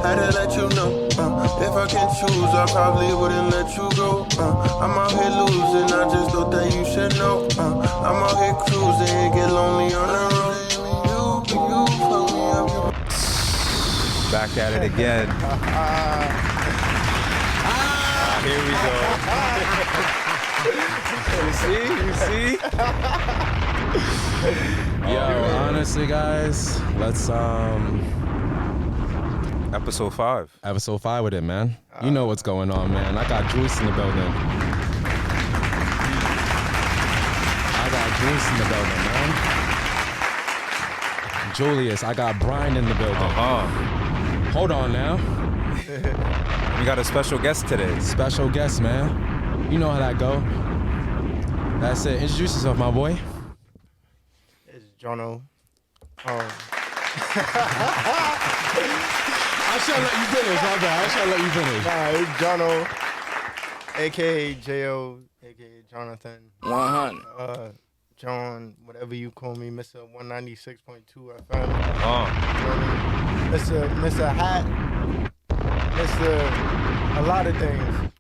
had to let you know. If I can choose, I probably wouldn't let you go. I'm out here losing, I just thought that you should know. I'm out here cruising, it get lonely on the road. You fuck me up. Back at it again. Here we go. You see? Yo, honestly, guys, let's Episode 5. episode 5 with it, man. You know what's going on, man. I got Juice in the building. Man. Julius, I got Brian in the building. Hold on now. We got a special guest today. Special guest, man. You know how that go. That's it. Introduce yourself, my boy. It's Jono. I shall let you finish, my bad. I shall let you finish. Nah, it's Jono, a.k.a. J.O., a.k.a. Jonathan. 100. John, whatever you call me, Mr. 196.2 FM. Mr. Hat. Mr. A lot of things.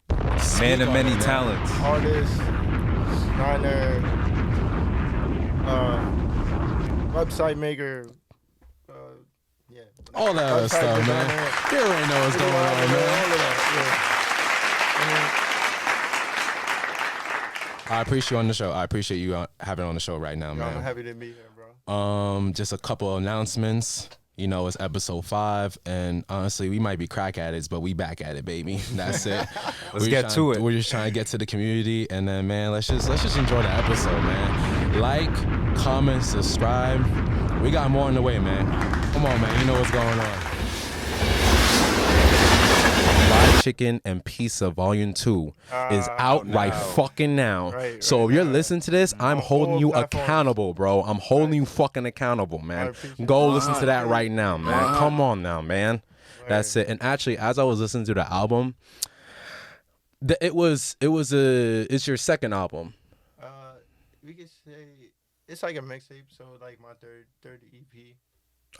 Man of many talents. Artist, designer, website maker. Yeah. All that other stuff, man. You already know what's going on, man. All of that, I appreciate you on the show. I appreciate you having on the show right now, I'm man. happy to be here, bro. Just a couple announcements. You know, it's episode 5, and honestly, we might be crack addicts, but we back at it, baby. That's it. Let's get to it. We're just trying to get to the community, and then, man, let's just enjoy the episode, man. Like, comment, subscribe. We got more on the way, man. Come on, man. You know what's going on. Fried Chicken and Pizza Volume 2 is out right fucking now. So if you're listening to this, I'm holding you accountable, bro. I'm holding you fucking accountable, man. Go listen to that right now, man. Come on now, man. That's it. And actually, as I was listening to the album, it's your second album. We could say it's like a mixtape, so like my third EP.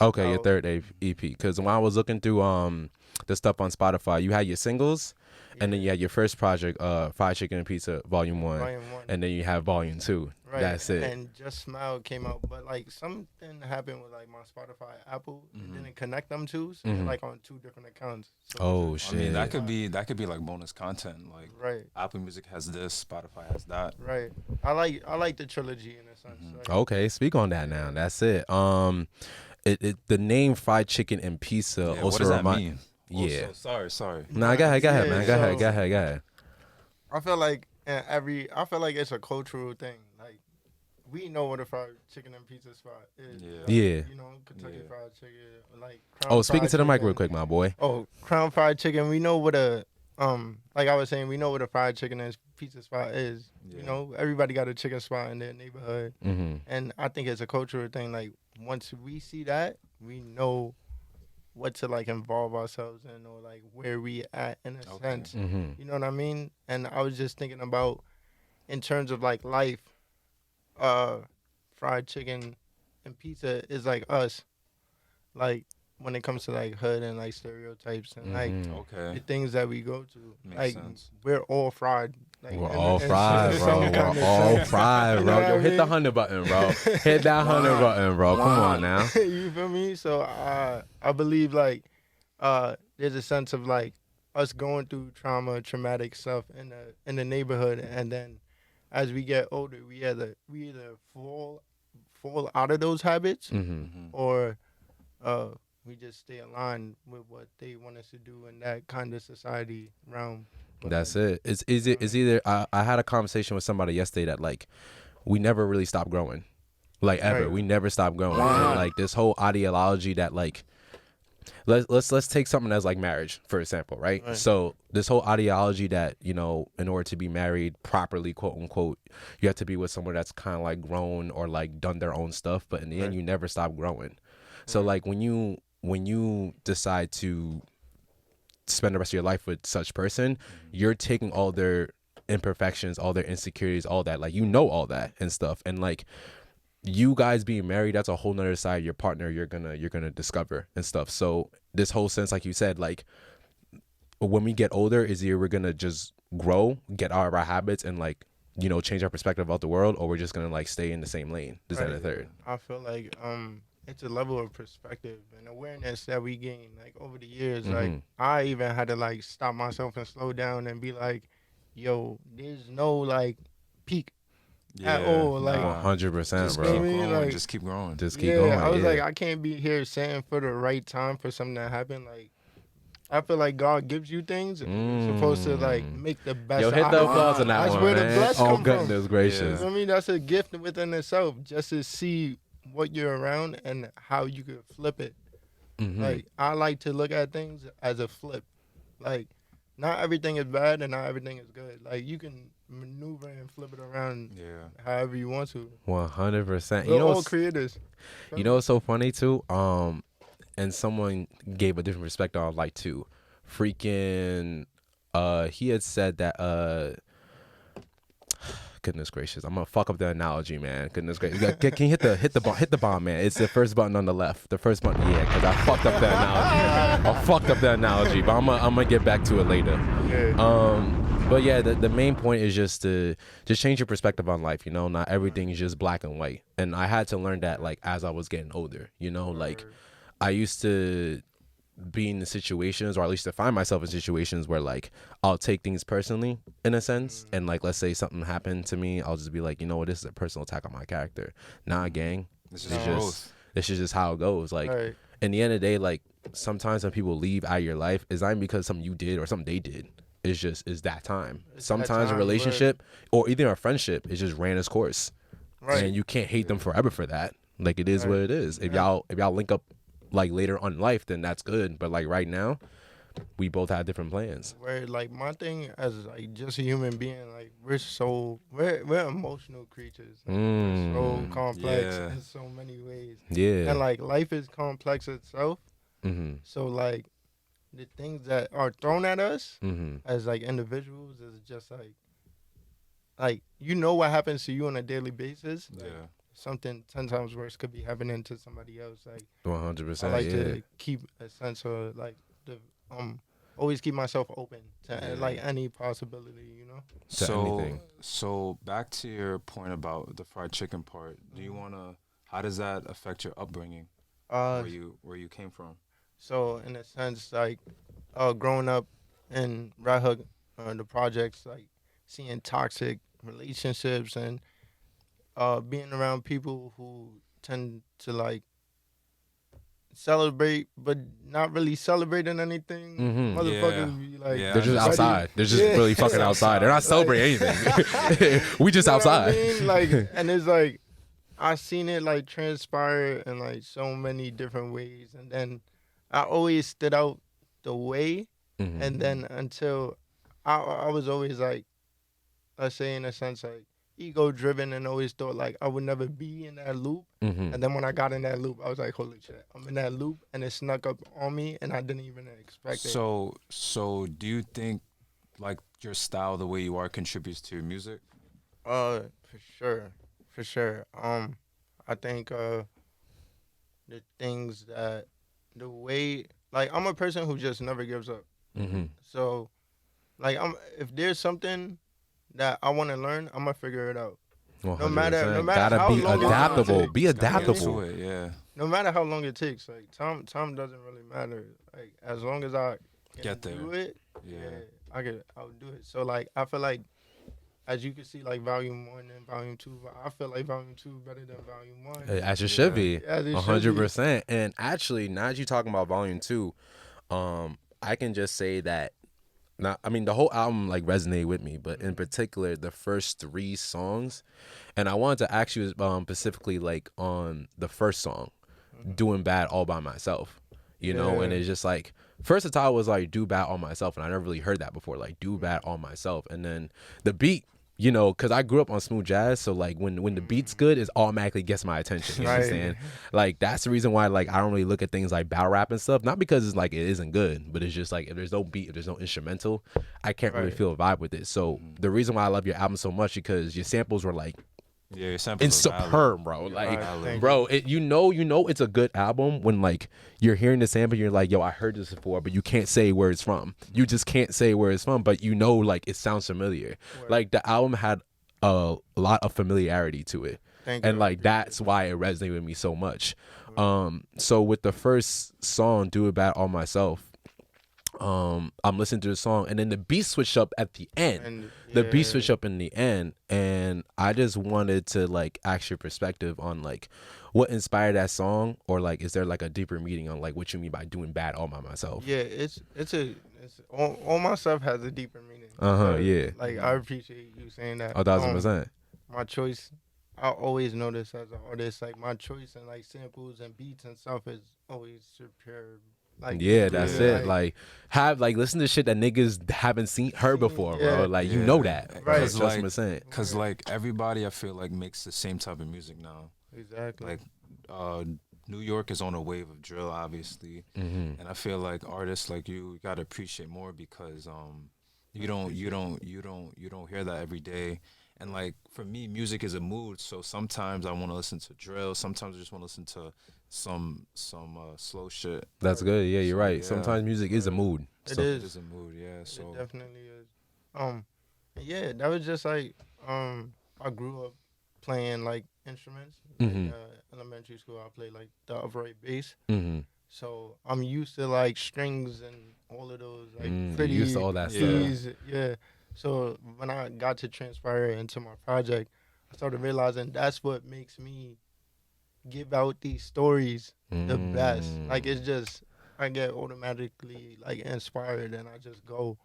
Okay, your third EP. Because when I was looking through the stuff on Spotify, you had your singles, and then you had your first project, Fried Chicken and Pizza Volume 1, and then you have Volume 2. Right. That's it. And Just Smile came out, but like something happened with like my Spotify, Apple, it didn't connect them two, so they're like on 2 different accounts. So oh shit! I mean, that could be like bonus content. Like Apple Music has this, Spotify has that. Right. I like the trilogy in a sense. Like, okay, speak on that now. That's it. The name Fried Chicken and Pizza also what does that mean? Yeah. Also, sorry. Nah, go ahead, man. Go ahead. I feel like it's a cultural thing. Like we know what a fried chicken and pizza spot is. Yeah. You know, Kentucky Fried Chicken, like. Speaking to the mic real quick, my boy. Crown Fried Chicken. We know what a like I was saying, we know what a fried chicken and pizza spot is. Yeah. You know, everybody got a chicken spot in their neighborhood, and I think it's a cultural thing. Like once we see that, we know what to like involve ourselves in, or like where we at in a sense. You know what I mean? And I was just thinking about in terms of like life, fried chicken and pizza is like us, like when it comes to like hood and like stereotypes and like the things that we go to. Makes sense. We're all fried. Like, we're all fried, bro. We're all fried, bro. Yo, hit the 100 button, bro. Hit that 100 button, bro. Come on now. You feel me? So I believe like there's a sense of like us going through traumatic stuff in the neighborhood, and then as we get older, we either fall out of those habits, or we just stay aligned with what they want us to do in that kind of society realm. That's it. It's either I had a conversation with somebody yesterday that like we never really stop growing, like ever. We never stop growing. And, like this whole ideology that like let's take something as like marriage for example, right? So this whole ideology that, you know, in order to be married properly, quote unquote, you have to be with someone that's kind of like grown or like done their own stuff, but in the end you never stop growing. So like when you decide to spend the rest of your life with such person, you're taking all their imperfections, all their insecurities, all that, like, you know, all that and stuff. And like you guys being married, that's a whole nother side of your partner you're gonna discover and stuff. So this whole sense, like you said, like when we get older, is either we're gonna just grow, get out of our habits, and like, you know, change our perspective about the world, or we're just gonna like stay in the same lane. Is that a third? I feel like it's a level of perspective and awareness that we gain like over the years. Like I even had to like stop myself and slow down and be like, yo, there's no like peak at all. Like 100%, bro. Just keep growing. Just keep going. I was like, I can't be here saying for the right time for something to happen. Like I feel like God gives you things and you're supposed to like make the best. Yo, hit the applause on that That's one, where man. the bless come goodness from. gracious. I mean, that's a gift within itself, just to see what you're around and how you could flip it. Like I like to look at things as a flip. Like not everything is bad and not everything is good. Like you can maneuver and flip it around however you want to. 100%. We're all creators. You know what's so funny too? And someone gave a different perspective on like too. Freaking he had said that goodness gracious, I'm gonna fuck up the analogy, man. Goodness gracious, can you hit the bomb, man? It's the first button on the left. The first button, yeah, because I fucked up the analogy. But I'm gonna get back to it later. But yeah, the main point is just to change your perspective on life. You know, not everything is just black and white. And I had to learn that like as I was getting older. You know, like I used to be in the situations, or at least to find myself in situations where like I'll take things personally in a sense, and like let's say something happened to me, I'll just be like, you know what, this is a personal attack on my character. Nah, gang, this is just how it goes. Like in the end of the day, like sometimes when people leave out of your life, it's not even because something you did or something they did. It's that time. Sometimes a relationship or either a friendship, it just ran its course, and you can't hate them forever for that. Like it is what it is. If y'all link up like later on in life, then that's good. But like right now, we both have different plans. Where like my thing as like just a human being, like we're emotional creatures. Like, we're so complex in so many ways. Yeah. And like life is complex itself. So like the things that are thrown at us as like individuals is just like you know what happens to you on a daily basis. Like, something 10 times worse could be happening to somebody else. Like 100%. I like to keep a sense of like the always keep myself open to like any possibility, you know. So back to your point about the fried chicken part. Do you wanna? How does that affect your upbringing? Where you came from? So in a sense, like growing up in Red Hook, the projects, like seeing toxic relationships and being around people who tend to like celebrate but not really celebrating anything. Motherfuckers be like they're just outside. They're just really fucking outside. They're not celebrating anything. We just outside. I mean? Like, and it's like I seen it like transpire in like so many different ways, and then I always stood out the way, and then until I was always like, let's say in a sense like ego driven, and always thought like I would never be in that loop. And then when I got in that loop, I was like, holy shit, I'm in that loop, and it snuck up on me and I didn't even expect it. So do you think like your style, the way you are, contributes to your music? For sure. I think the things that the way, like I'm a person who just never gives up. So like if there's something that I want to learn, I'm gonna figure it out. 100%. No matter gotta how be long adaptable. Be adaptable. No matter how long it takes, like time doesn't really matter. Like as long as I can do it, I'll do it. So like I feel like, as you can see, like Volume 1 and Volume 2, I feel like Volume 2 better than Volume 1. As it should be. 100%. And actually, now that you're talking about Volume 2, I can just say that, the whole album like resonated with me, but in particular, the first 3 songs, and I wanted to ask you specifically like on the first song, Doing Bad All By Myself, you know, and it's just like, first the title was like Do Bad All Myself, and I never really heard that before, like Do Bad All Myself, and then the beat, you know, because I grew up on smooth jazz, so like when the beat's good, it automatically gets my attention. You understand? Like that's the reason why like I don't really look at things like battle rap and stuff. Not because it's like it isn't good, but it's just like if there's no beat, if there's no instrumental, I can't really feel a vibe with it. So the reason why I love your album so much because your samples were like Yeah, your samples It's are valid. superb, bro. Like, Valid. bro, you know, it's a good album when like you're hearing the sample, you're like, yo, I heard this before, but you can't say where it's from. You just can't say where it's from, but you know, like it sounds familiar. Word. Like the album had a lot of familiarity to it, Thank and you. like that's why it resonated with me so much. So with the first song, "Do It Bad All Myself," I'm listening to the song, and then the beat switched up at the end. And, The beat yeah. switched up in the end, and I just wanted to like ask your perspective on like what inspired that song, or like is there like a deeper meaning on like what you mean by doing bad all by myself? Yeah, it's all my stuff has a deeper meaning. Yeah. Like I appreciate you saying that. 1,000%. My choice, I always notice as an artist, like my choice in like samples and beats and stuff is always superb. Like Yeah, that's it. Like have like listen to shit that niggas haven't heard before, bro. Yeah. Like you know that, Right. That's what I'm saying. Cause like everybody, I feel like makes the same type of music now. Exactly. Like, New York is on a wave of drill, obviously, and I feel like artists like you gotta appreciate more because you don't hear that every day. And like for me, music is a mood. So sometimes I want to listen to drill. Sometimes I just want to listen to some slow shit. That's good. Yeah, you're right. Yeah. Sometimes music is a mood. It So- is. It is a mood, yeah. So It definitely is. Yeah, that was just like I grew up playing like instruments. Mhm. Like, elementary school, I played like the upright bass. Mhm. So I'm used to like strings and all of those like You're pretty used to all that stuff. keys. Yeah. So when I got to transpire it into my project, I started realizing that's what makes me give out these stories the best. Like it's just I get automatically like inspired and I just go.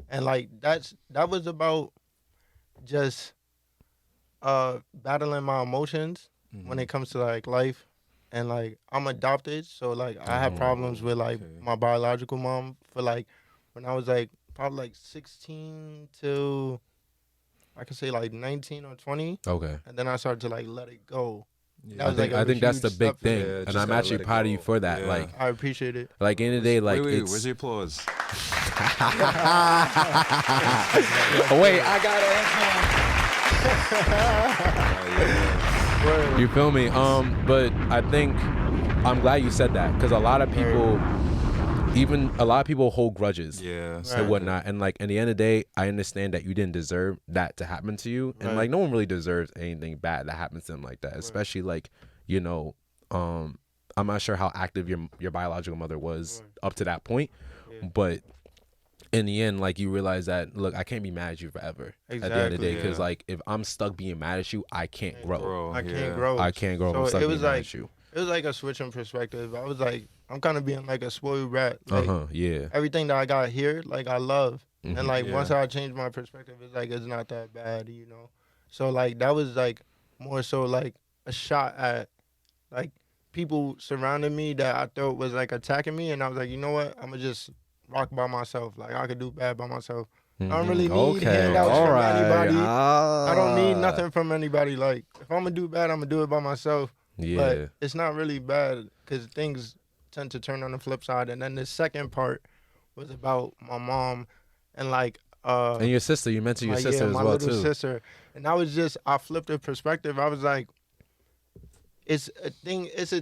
And like that was about just battling my emotions when it comes to like life. And like I'm adopted, so like I had problems with like my biological mom for like when I was like probably like 16 to I could say like 19 or 20. Okay. And then I started to like let it go. yeah. I was, like, think a I think that's the huge big step. thing, Yeah, and just I'm gotta actually let it proud of you go. for that. Yeah. Like I appreciate it. in the day, like wait, it's. where's your applause? Oh, wait, I got it. You feel me? But I think I'm glad you said that because a lot of people, hold grudges. Yeah. And whatnot, and like in the end of the day, I understand that you didn't deserve that to happen to you, and like no one really deserves anything bad that happens to them like that, especially like I'm not sure how active your biological mother was up to that point, but in the end, like you realize that look, I can't be mad at you forever at the end of the day because like if I'm stuck being mad at you, I can't grow. I can't grow. I can't grow. if I'm So stuck it was being mad like at you. it was like a switch in perspective. I was like, I'm kind of being like a spoiled rat. Like, Yeah. everything that I got here, like I love. And like Yeah. once I changed my perspective, it's like it's not that bad, you know. So like that was like more so like a shot at like people surrounding me that I thought was like attacking me, and I was like, you know what, I'm gonna just rock by myself. Like I could do bad by myself. I don't really need handouts from anybody. I don't need nothing from anybody. Like if I'm gonna do bad, I'm gonna do it by myself. Yeah. But it's not really bad because things tend to turn on the flip side. And then the second part was about my mom and like and your sister. You mentioned your like, sister yeah, as my well little too. sister. And I flipped the perspective. I was like, it's a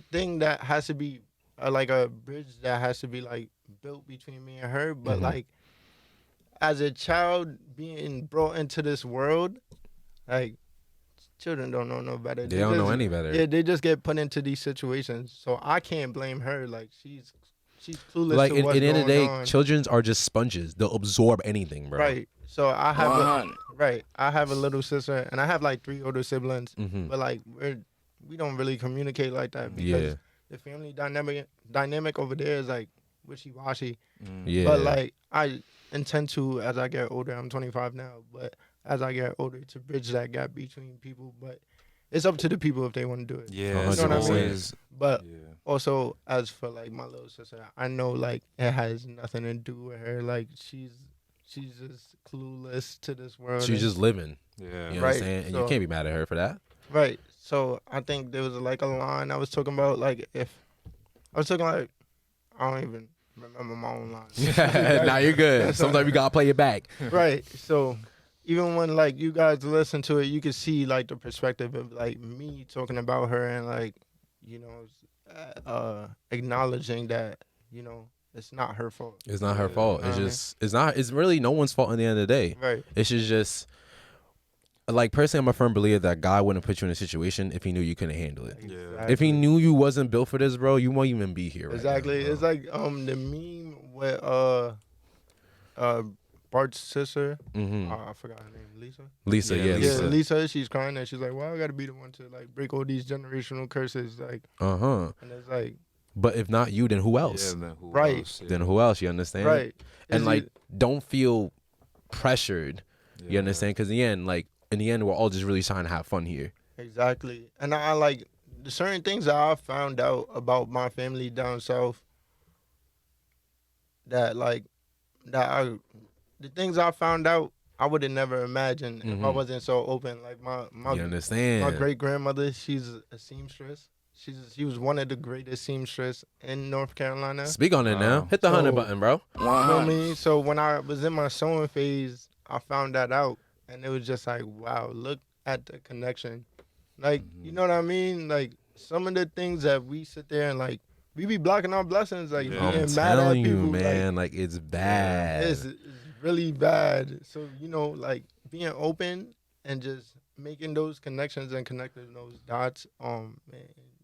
thing that has to be like a bridge that has to be like built between me and her. But like as a child being brought into this world, like children don't know no better. They don't know any better. Yeah, they just get put into these situations. So I can't blame her. Like she's clueless Like to in what's the end of the day, going on. children are just sponges. They'll absorb anything, bro. Right. So I have a little sister, and I have like 3 older siblings. But like we don't really communicate like that because the family dynamic over there is like wishy-washy. Yeah. But like I intend to, as I get older, I'm 25 now, but as I get older, to bridge that gap between people. But it's up to the people if they want to do it. Yeah. You know what I mean? But also, as for like my little sister, I know like it has nothing to do with her. Like she's just clueless to this world. She's just living. Yeah. You know what I'm saying? And you can't be mad at her for that. Right. So I think there was like a line I was talking about. Like if I was talking like I don't even remember my own line. Nah, you're good. Sometimes you gotta play it back. Right. So even when like you guys listen to it, you can see like the perspective of like me talking about her and like, you know, acknowledging that, you know, it's not her fault. It's not her fault. You know It's really no one's fault at the end of the day. Right. It's just like personally, I'm a firm believer that God wouldn't put you in a situation if he knew you couldn't handle it. Exactly. If he knew you wasn't built for this, bro, you won't even be here. Exactly. Right now, it's like the meme with Bart's sister. I forgot her name. Lisa, Yeah, Lisa. Yeah, Lisa. She's crying and she's like, "Well, I gotta be the one to like break all these generational curses." Like, and it's like, but if not you, then who else? Yeah, then who Right. else? Yeah. Then who else? You understand? right. And Is like, it- don't feel pressured. You Yeah. understand? Because in the end, we're all just really trying to have fun here. exactly. And I like the certain things that I found out about my family down south. That like the things I found out, I would have never imagined if I wasn't so open. Like my You understand? my great grandmother, she's a seamstress. She was one of the greatest seamstress in North Carolina. Speak on it now. Wow. Hit the 100 So- button, bro. You know what I mean? So when I was in my sewing phase, I found that out, and it was just like, wow, look at the connection. Like, you know what I mean? Like some of the things that we sit there and like, we be blocking our blessings, like Yeah. being I'm mad at telling people, you, man, Like, like it's bad. it's really bad. So you know, like being open and just making those connections and connecting those dots. Man,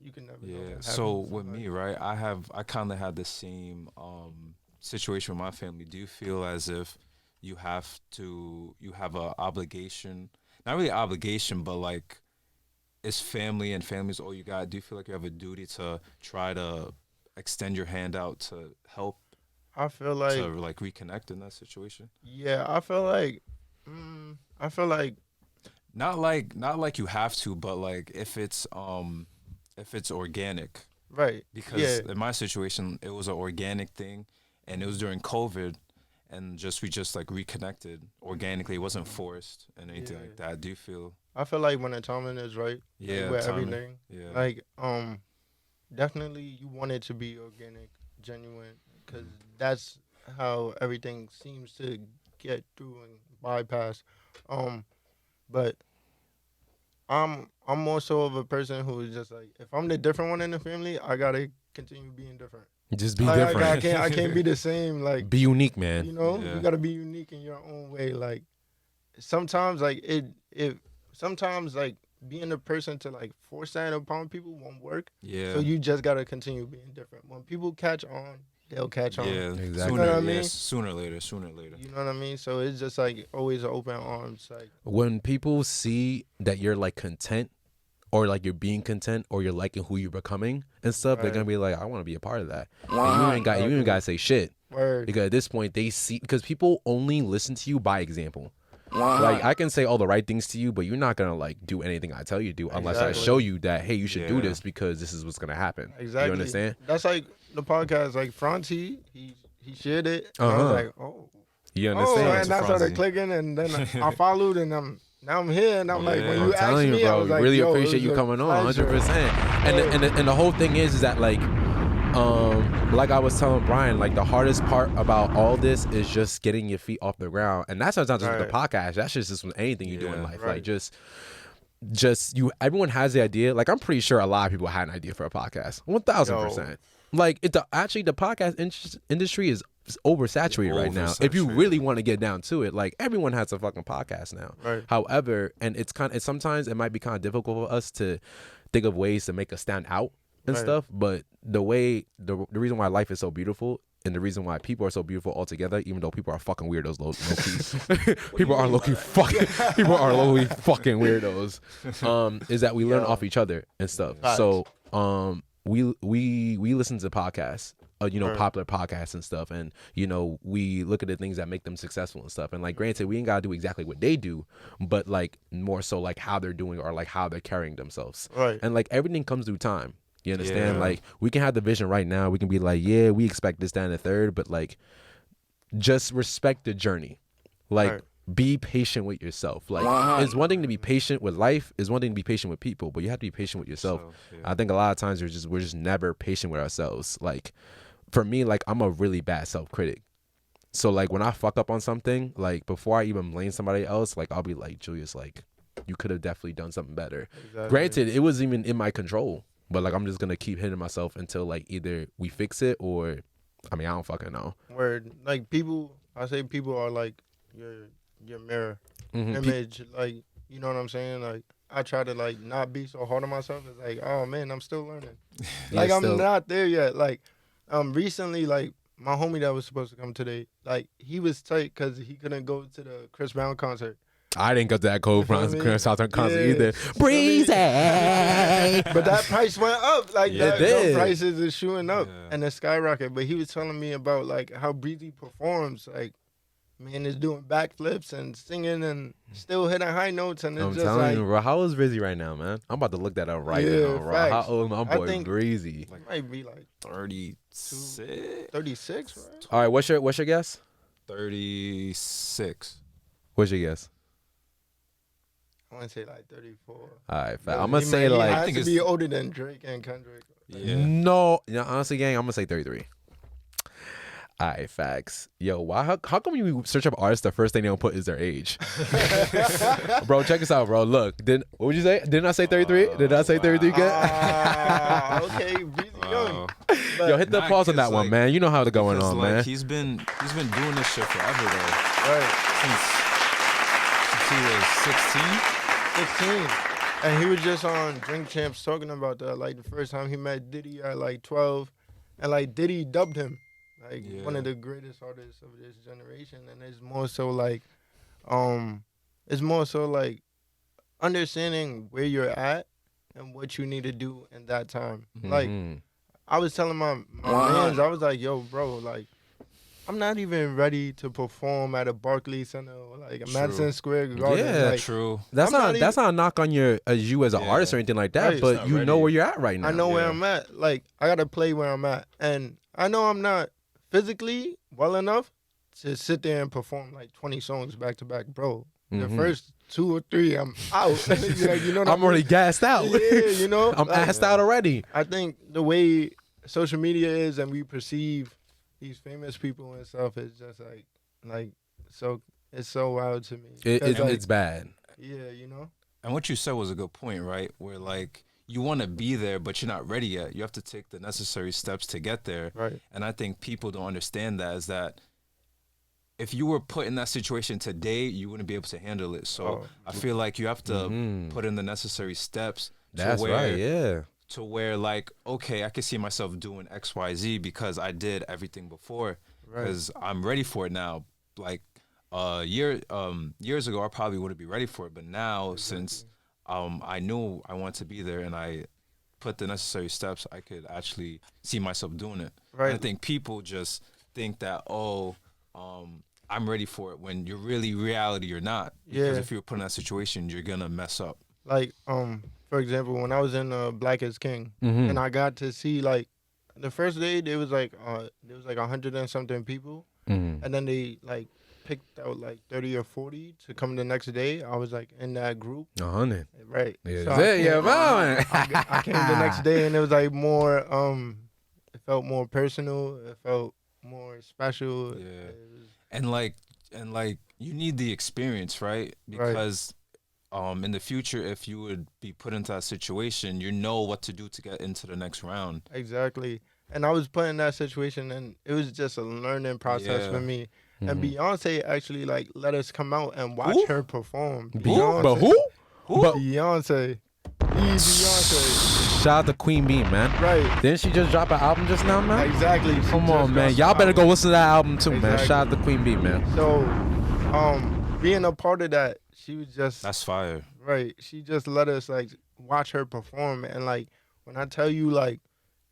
you can never. know what Yeah. happens So to with somebody. me, right, I kind of had the same situation with my family. Do you feel as if you have a obligation, not really obligation, but like it's family and family's all you got? Do you feel like you have a duty to try to extend your hand out to help I feel like, to like reconnect in that situation? yeah, I feel like, Not like you have to, but like if it's organic. right. Because Yeah. in my situation, it was an organic thing, and it was during COVID, and we just like reconnected organically. It wasn't forced and anything like that. Do you feel? I feel like when the timing is right, like, Yeah, with timing. everything, Yeah. like definitely you want it to be organic, genuine, because that's how everything seems to get through and bypass. But I'm more so of a person who is just like, if I'm the different one in the family, I gotta continue being different. Just be Like, different. I can't be the same. Like, Be unique, you man. know, Yeah. you gotta be unique in your own way. Like sometimes, like sometimes like being a person to like force that upon people won't work. Yeah. So you just gotta continue being different. When people catch on, they'll catch on. Yeah. Exactly. Sooner, You know what I mean? yes, sooner or later. You know what I mean? So it's just like always open arms. Like, When people see that you're like content or like you're being content or you're liking who you're becoming and stuff, they're Right. gonna be like, I want to be a part of that. And you ain't even gotta say shit. word. Because at this point they see, because people only listen to you by example. Like I can say all the right things to you, but you're not gonna like do anything I tell you to do unless I Exactly. show you that, hey, you should do Yeah. this because this is what's gonna happen. Exactly. You understand? That's like the podcast. Like Franti, he shared it. And I Uh-huh. was like, oh. You Oh, understand? and I started Franzi. clicking, and then I folled, and now I'm here, and I'm like, Yeah. when I'm you I'm asked telling you, me, I bro. was like, really yo, it appreciate was you a coming on, pleasure. 100%. And the whole thing is that like, like I was telling Brian, like the hardest part about all this is just getting your feet off the ground, and that's not just with the podcast. That's just with anything you do in Yeah. life. Right. Like just you. Everyone has the idea. Like I'm pretty sure a lot of people had an idea for a podcast. 1,000%. Like the podcast industry is oversaturated right now. If you Oversaturated. really want to get down to it, like everyone has a fucking podcast now. Right. However, and it's sometimes it might be kind of difficult for us to think of ways to make us stand out and Right. stuff. But the reason why life is so beautiful and the reason why people are so beautiful altogether, even though people are fucking weirdos, low-key. people are low-key fucking fucking weirdos. Is that we learn off each other and stuff. Facts. So we listen to podcasts, Right. popular podcasts and stuff, and we look at the things that make them successful and stuff. And like, granted, we ain't gotta do exactly what they do, but like more so like how they're doing or like how they're carrying themselves. Right. And like everything comes through time. You understand? Yeah. Like we can have the vision right now. We can be like, yeah, we expect this, that, and the third, but like, just respect the journey. Like, Right. be patient with yourself. Like, it's one thing to be patient with life. It's one thing to be patient with people, but you have to be patient with yourself. Yeah. I think a lot of times we're just never patient with ourselves. Like, for me, like I'm a really bad self-critic. So like when I fuck up on something, like before I even blame somebody else, like I'll be like, Julius, like you could have definitely done something better. Exactly. Granted, it wasn't even in my control, but like I'm just gonna keep hitting myself until like either we fix it or, I mean, I don't fucking know. Where like people, I say people are like your mirror image, like you know what I'm saying. Like I try to like not be so hard on myself. It's like, oh man, I'm still learning. Like I'm not there yet. Like recently, like my homie that was supposed to come today, like he was tight because he couldn't go to the Chris Brown concert. I didn't go to that Cole concert Yeah. either. Breezy. But that price went up. Like Yeah, that, it did. the prices is shooting up Yeah. and it's skyrocket. But he was telling me about like how Breezy performs. Like, man is doing backflips and singing and still hitting high notes. And it's I'm just telling like, you, bro. How old is Rizzy right now, man? I'm about to look that up right now, bro. facts. How old is my I boy think- Breezy? it might be like 36. 36, right? All right, what's your guess? 36. What's your guess? I want to say like 34. All right, But I'm gonna he say might- like he has think to it's- be older than Drake and Kendrick. Yeah. no. Yeah, honestly, gang, I'm gonna say 33. All right, facts. Yo, how come you search up artists, the first thing they don't put is their age? Bro, check this out, bro. Look, what would you say? Didn't I say 33? Did I say 33 good? Ah, okay, Breezy young. But Yo, hit the Nah, pause on that 'cause, one, like- man. You know how to going Because, on, like, man. He's been doing this shit forever though. right, Since he was 16. 16. And he was just on Drink Champs talking about that. Like the first time he met Diddy at like 12. And like Diddy dubbed him like one Yeah. of the greatest artists of this generation. And it's more so like understanding where you're at and what you need to do in that time. Like Mhm. I was telling my mans, I was like, yo, bro, like I'm not even ready to perform at a Barclays Center or like a True. Madison Square Garden. Yeah, like, True. That's I'm not not that's not a knock on you as an Yeah. artist or anything like that, Right. but It's not you know ready. where you're at right now. I know where Yeah. I'm at. Like I gotta play where I'm at, and I know I'm not physically well enough to sit there and perform like 20 songs back to back, bro. The Mhm. first 2 or 3, I'm out. Like, you know what I'm already gassed out. Yeah, you know. I'm like, assed out already. I think the way social media is and we perceive these famous people and stuff is just like so. It's so wild to me. 'Cause, like, It's bad. yeah, you know. And what you said was a good point, right? Where like you want to be there, but you're not ready yet. You have to take the necessary steps to get there. Right. And I think people don't understand that is that if you were put in that situation today, you wouldn't be able to handle it. So Oh. I feel like you have to Mhm. put in the necessary steps That's to where right. Yeah. to where like, okay, I can see myself doing X, Y, Z because I did everything before. Right. Because I'm ready for it now. Like years ago, I probably wouldn't be ready for it. But now, since I knew I wanted to be there and I put the necessary steps, I could actually see myself doing it. Right. And I think people just think that, I'm ready for it when you're really reality you're not. Because Yeah. if you're put in that situation, you're gonna mess up. Like, for example, when I was in Black is King, Mhm. and I got to see like the first day there was like 100 and something people, Mhm. and then they like picked out like 30 or 40 to come the next day. I was like in that group, 100. right? Yeah, So I yeah, came- man. I came the next day, and it was like more. It felt more personal. It felt more special. Yeah. It was- And like you need the experience, right? Because in the future, if you would be put into that situation, you know what to do to get into the next round. Exactly. And I was put in that situation, and it was just a learning process Yeah. for me. And Beyonce actually like let us come out and watch Who? her perform. But who? But Beyonce. Beyonce. shout out to Queen Bee, man. Right. Didn't she just drop an album just now, man? Exactly. She Come just on, man. dropped Y'all an better go album. listen to that album too, man. Exactly. Shout out to Queen Bee, man. So, being a part of that, she was just That's fire. right. She just let us like watch her perform, and like when I tell you, like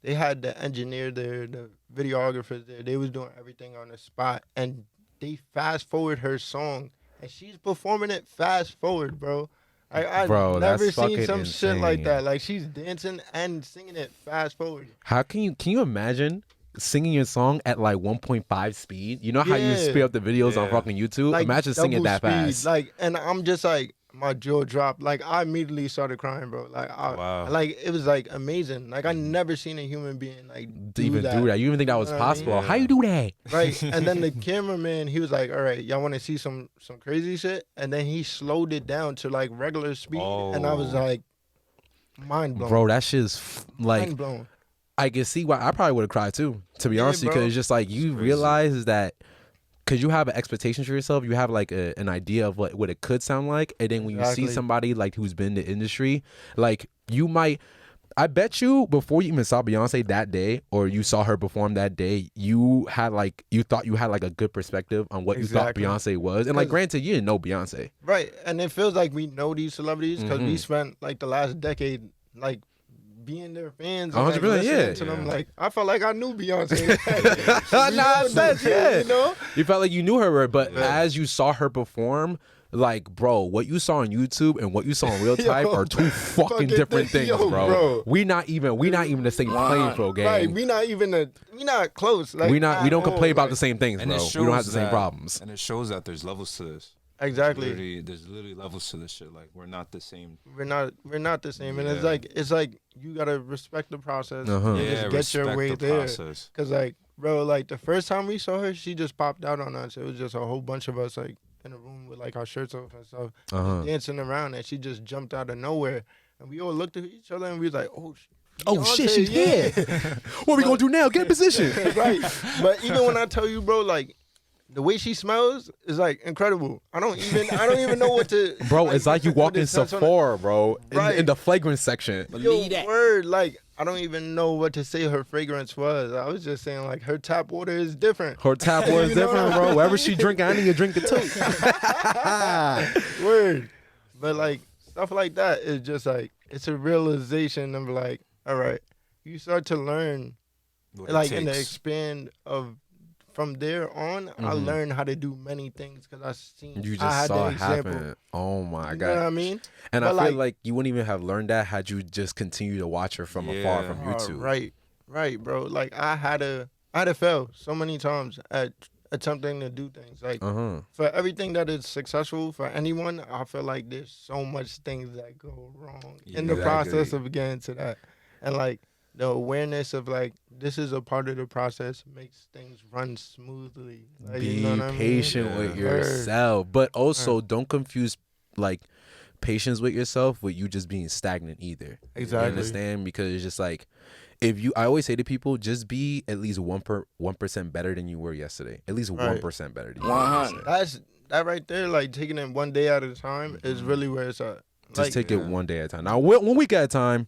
they had the engineer there, the videographers there. They was doing everything on the spot, and they fast forward her song, and she's performing it fast forward, bro. I Bro, never that's seen fucking some shit like insane. that. Like she's dancing and singing it fast forward. How can you imagine singing your song at like 1.5 speed? You know how you Yeah. speed up the videos on Yeah. fucking YouTube? Like Imagine singing double that speed. fast. Like, and I'm just like, my jaw dropped. Like I immediately started crying, bro. Like Wow. like it was like amazing. Like I never seen a human being like do that. You even think that was know what I mean? possible? Yeah. How you do that? Right. And then the cameraman, he was like, all right, y'all want to see some crazy shit? And then he slowed it down to like regular speed. And I was Oh. like, mind blown. Bro, that shit's like mind blown. I can see why I probably would have cried too. To be Yeah, honest, because bro. it's just like you crazy. realize that because you have an expectation for yourself, you have like an idea of what it could sound like, and then when you see Exactly. somebody like who's been in the industry, like you might. I bet you before you even saw Beyonce that day or you saw her perform that day, you thought you had like a good perspective on what Exactly. you thought Beyonce was. And like 'Cause- granted, you didn't know Beyonce. Right. And it feels like we know these celebrities because we Mhm. spent like the last decade like being their fans. 100%, and, like, listening yeah. to them. Yeah. Like I felt like I knew Beyonce. We Nah, know sense, them, yeah. You know? You felt like you knew her, but Yeah. as you saw her perform, like, bro, what you saw on YouTube and what you saw in real time Yo, are two fucking fucking different thing, things, yo, bro. bro. We not even the same playing field, gang. Right. We not close. Like we at don't all, complain about like- the same things, And bro. it We shows don't have the same that- problems. And it shows that there's levels to this. Exactly. There's literally levels to this shit. Like we're not the same. We're not the same, and Yeah. it's like you gotta respect the process Uh-huh. and Yeah, just get respect your way the there. process. Cause like, bro, like the first time we saw her, she just popped out on us. It was just a whole bunch of us like in a room with like our shirts off and stuff, Uh-huh. dancing around, and she just jumped out of nowhere, and we all looked at each other and we was like, Oh shit, Beyonce, she's yeah. here. What we gonna do now? Get in position. Right. But even when I tell you, bro, like the way she smells is like incredible. I don't even know what to. Bro, it's like you what walk to in touch on it. Sephora, bro, Right. in the fragrance section. Yo, word, like I don't even know what to say her fragrance was. I was just saying like her tap water is different. Her tap was You know different, what I bro. mean? Wherever she drink, I need to drink it too. Word. But like stuff like that is just like it's a realization of like, all right, you start to learn What it like in the takes. expand of from there on, I Mhm. learned how to do many things because I seen You I just had saw the it example. happen. Oh my You god. know what I mean? And But I feel like- like you wouldn't even have learned that had you just continued to watch her from afar Yeah. from YouTube. Right, bro. Like I had to fail so many times at attempting to do things. Like Uh-huh. for everything that is successful for anyone, I feel like there's so much things that go wrong in the Exactly. process of getting to that. And like the awareness of like this is a part of the process makes things run smoothly. Like, Be you know what I mean? patient with Yeah. yourself. But also don't confuse like patience with yourself with you just being stagnant either. Exactly. You understand? Because it's just like I always say to people, just be at least 1% better than you were yesterday. At least Right. 1% better than you were yesterday. That's that right there, like taking it one day at a time is really where it's at. Just Like, take it one day at a time. Now, 1 week at a time.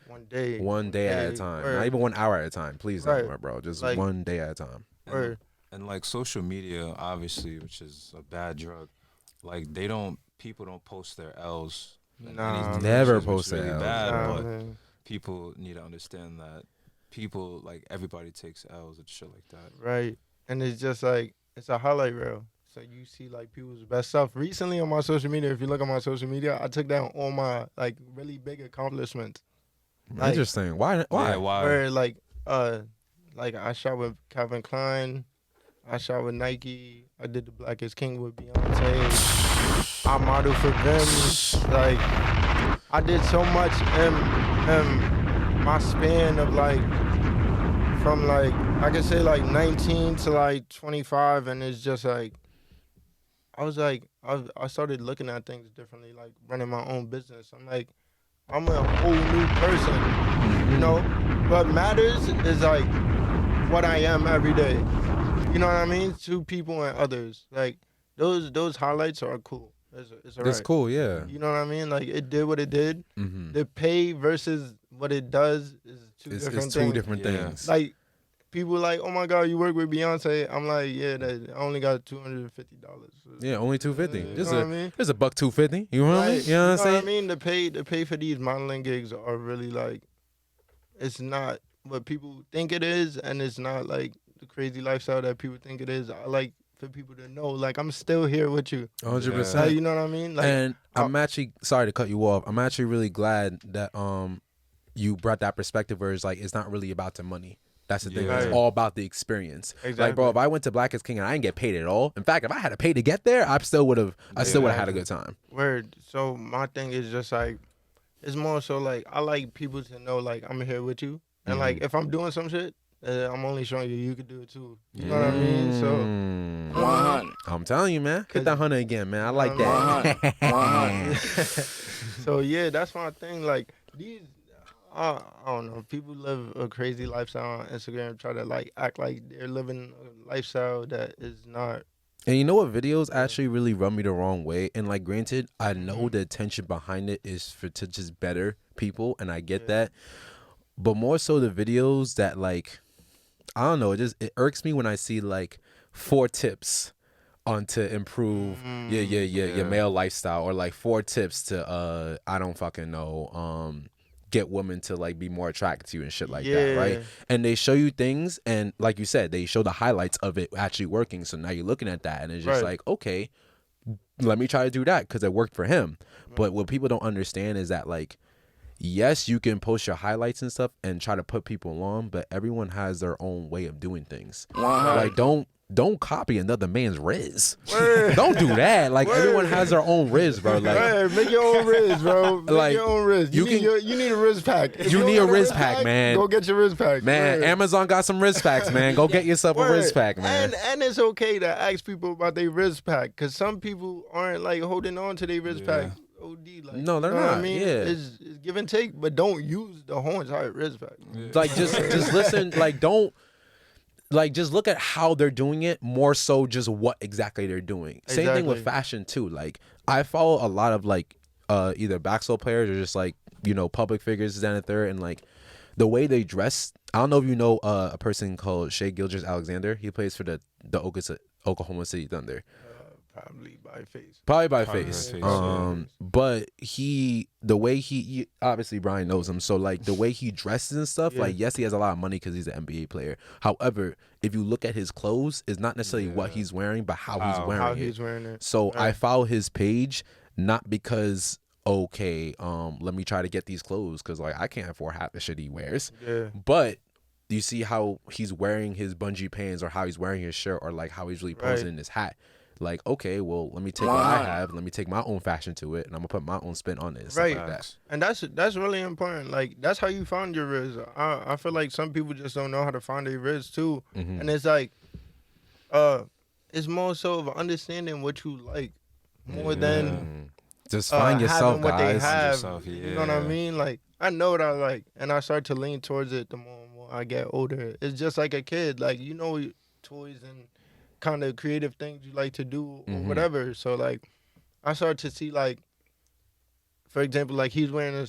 one day. One day at a time. Word. Not even 1 hour at a time. Please Right. don't, my bro. Just Like- 1 day at a time. Word. And like social media, obviously, which is a bad drug. Like people don't post their L's. and Nah, anything, Never which is post their really L's, bad, bro. but man. people need to understand that people like everybody takes L's and shit like that. Right. And it's just like it's a highlight reel. So you see like people's best stuff. Recently on my social media, if you look at my social media, I took down all my like really big accomplishments. Like, Interesting. Why? Yeah, why? Where like I shot with Calvin Klein, I shot with Nike, I did the Black is King with Beyonce, I modeled for them. Like I did so much in my span of like from like I can say like 19 to like 25, and it's just like I was like I started looking at things differently, like running my own business. I'm like I'm a whole new person, you know. What matters is like what I am every day. You know what I mean? To people and others. Like those highlights are cool. It's alright. That's cool. Yeah. You know what I mean? Like it did what it did. Mm-hmm. The pay versus what it does is two different It's things. two different Yeah. things. Like people like, oh my God, you work with Beyonce. I'm like, yeah, I only got $250. Yeah, only $250. You Just know a what I mean? There's a $1.250. You know what I mean? Right. You know what I'm saying? I mean? The pay for these modeling gigs are really like, it's not what people think it is, and it's not like the crazy lifestyle that people think it is. I like for people to know, like, I'm still here with you. 100%. Like, you know what I mean? Like, And I'm actually sorry to cut you off. I'm actually really glad that you brought that perspective where it's like it's not really about the money. That's the thing. Yeah. It's all about the experience. Exactly. Like, bro, if I went to Black is King and I didn't get paid at all, in fact, if I had to pay to get there, I still would have had a good time. Word. So my thing is just like, it's more so like I like people to know like I'm here with you, and like if I'm doing some shit, I'm only showing you could do it too. You know what I mean? So 100. I'm telling you, man, get that 100 again, man. I like that. 100. So yeah, that's my thing. Like these, I don't know. People live a crazy lifestyle on Instagram, try to like act like they're living a lifestyle that is not. And you know what videos actually really rub me the wrong way? And like, granted, I know the intention behind it is to just better people, and I get that. But more so the videos that like, I don't know, it irks me when I see like 4 tips on to improve your male lifestyle, or like 4 tips to I don't fucking know, get women to like be more attracted to you and shit like that, right? And they show you things, and like you said, they show the highlights of it actually working. So now you're looking at that, and it's just like, okay, let me try to do that because it worked for him. But what people don't understand is that like, yes, you can post your highlights and stuff and try to put people on, but everyone has their own way of doing things. Like, don't copy another man's Rizz. Don't do that. Like, everyone has their own Rizz, bro. Like, make your own Rizz, bro. Make like, your own Rizz. You need a Rizz pack. If you need a got Rizz pack, man. Go get your Rizz pack. Man, Amazon got some Rizz packs, man. Go get yourself a Rizz pack, man. And it's okay to ask people about their Rizz pack, because some people aren't like holding on to their Rizz pack. OD, like, no, they're you know not. What I mean, yeah, it's give and take, but don't use the whole entire Rizz pack. Like, just listen. Like, don't. Like, just look at how they're doing it, more so just what exactly they're doing. Same thing with fashion too. Like, I follow a lot of like either basketball players or just like, you know, public figures down the third, and like the way they dress. I don't know if you know a person called Shai Gilgeous-Alexander. He plays for the Oklahoma City Thunder. Probably by face. But the way he obviously Brian knows him, so like the way he dresses and stuff, like, yes, he has a lot of money because he's an NBA player. However, if you look at his clothes, it's not necessarily what he's wearing, but how he's wearing it. So I follow his page not because, okay, let me try to get these clothes, because like I can't afford half the shit he wears. But you see how he's wearing his bungee pants, or how he's wearing his shirt, or like how he's really posing in his hat. Like, okay, well, let me take what I have, let me take my own fashion to it, and I'm gonna put my own spin on it. Right. Like that. And that's really important. Like, that's how you find your Rizz. I feel like some people just don't know how to find their Rizz too. And it's like, it's more so of understanding what you like more than just find yourself, what guys. they have. You know what I mean? Like, I know what I like, and I start to lean towards it the more and more I get older. It's just like a kid. Like, you know, toys and kind of creative things you like to do or whatever. So like, I start to see, like, for example, like he's wearing a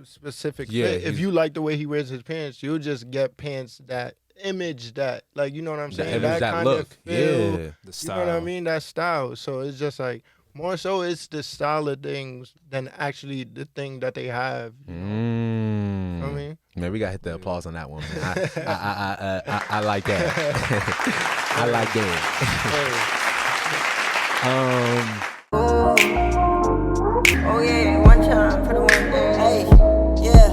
specific fit. If you like the way he wears his pants, you'll just get pants that image that, like, you know what I'm saying? That kind look. of feel, The style. you know what I mean? That style. So it's just like, more so it's the style of things than actually the thing that they have. You know? You know what I mean? Man, we gotta hit the applause on that one, man. I like that. I like that. Oh yeah, one time for the one day. Hey, yeah,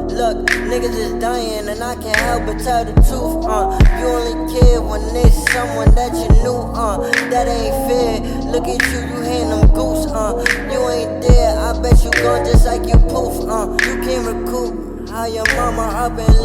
look, niggas is dying and I can't help but tell the truth. You only care when it's someone that you knew. That ain't fair. Look at you, you hand them goose. You ain't there. I bet you gone just like you poof. You can't recoup how your mama up and left.